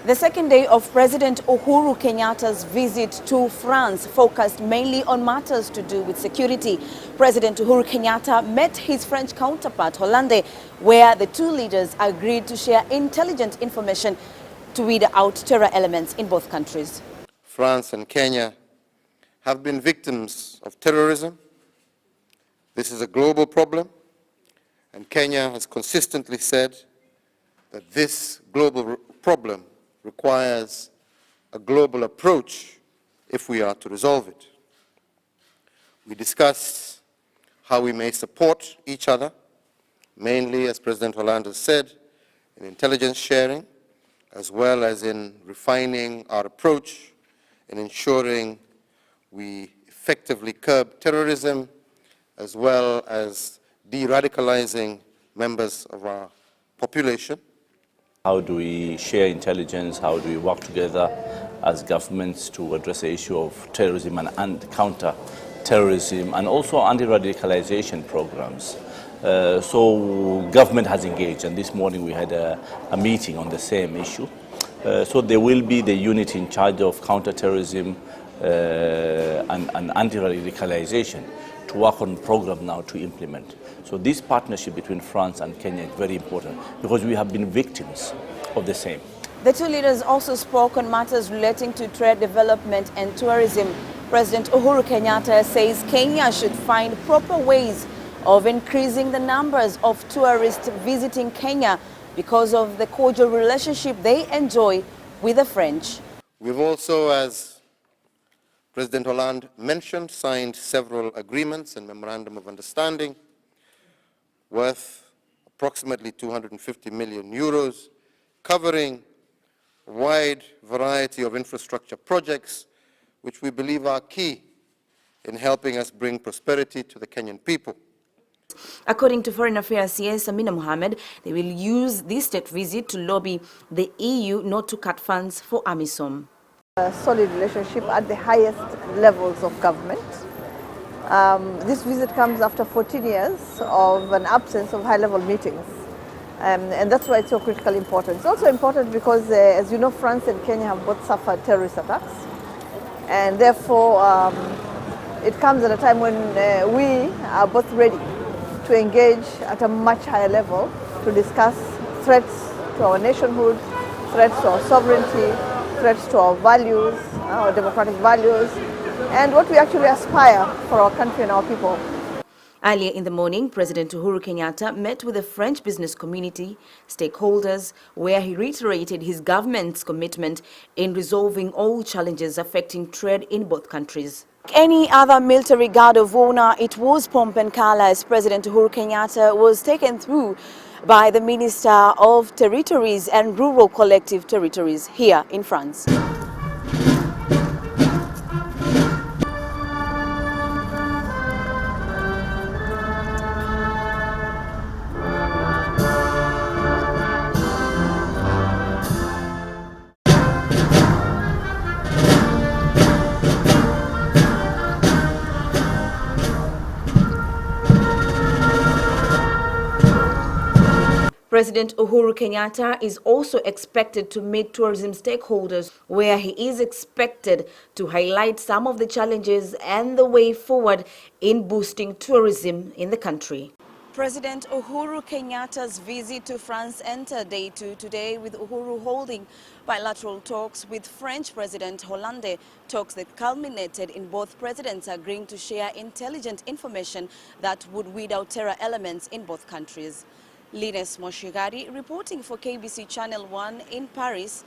The second day of President Uhuru Kenyatta's visit to France focused mainly on matters to do with security. President Uhuru Kenyatta met his French counterpart Hollande, where the two leaders agreed to share intelligent information to weed out terror elements in both countries. France and Kenya have been victims of terrorism. This is a global problem, and Kenya has consistently said that this global problem requires a global approach if we are to resolve it. We discussed how we may support each other, mainly, as President Hollande has said, in intelligence sharing, as well as in refining our approach in ensuring we effectively curb terrorism, as well as de-radicalizing members of our population. How do we share intelligence? How do we work together as governments to address the issue of terrorism and counter-terrorism, and also anti-radicalization programs? So government has engaged, and this morning we had a meeting on the same issue. So there will be the unit in charge of counter-terrorism and anti-radicalization to work on program now to implement. So this partnership between France and Kenya is very important because we have been victims of the same. The two leaders also spoke on matters relating to trade development and tourism. President Uhuru Kenyatta says Kenya should find proper ways of increasing the numbers of tourists visiting Kenya because of the cordial relationship they enjoy with the French. We've also, as President Hollande mentioned, signed several agreements and memorandum of understanding worth approximately 250 million euros, covering a wide variety of infrastructure projects, which we believe are key in helping us bring prosperity to the Kenyan people. According to Foreign Affairs CS Amina Mohamed, they will use this state visit to lobby the EU not to cut funds for AMISOM. A solid relationship at the highest levels of government. This visit comes after 14 years of an absence of high-level meetings, and that's why it's so critically important. It's also important because, as you know, France and Kenya have both suffered terrorist attacks, and therefore it comes at a time when we are both ready to engage at a much higher level to discuss threats to our nationhood, threats to our sovereignty, threats to our values, our democratic values, and what we actually aspire for our country and our people. Earlier in the morning, President Uhuru Kenyatta met with the French business community stakeholders, where he reiterated his government's commitment in resolving all challenges affecting trade in both countries. Any other military guard of honor, it was pomp and colour as President Uhuru Kenyatta was taken through by the Minister of Territories and Rural Collective Territories here in France. President Uhuru Kenyatta is also expected to meet tourism stakeholders, where he is expected to highlight some of the challenges and the way forward in boosting tourism in the country. President Uhuru Kenyatta's visit to France entered day 2 today, with Uhuru holding bilateral talks with French President Hollande, talks that culminated in both presidents agreeing to share intelligent information that would weed out terror elements in both countries. Linus Moshigari reporting for KBC Channel 1 in Paris.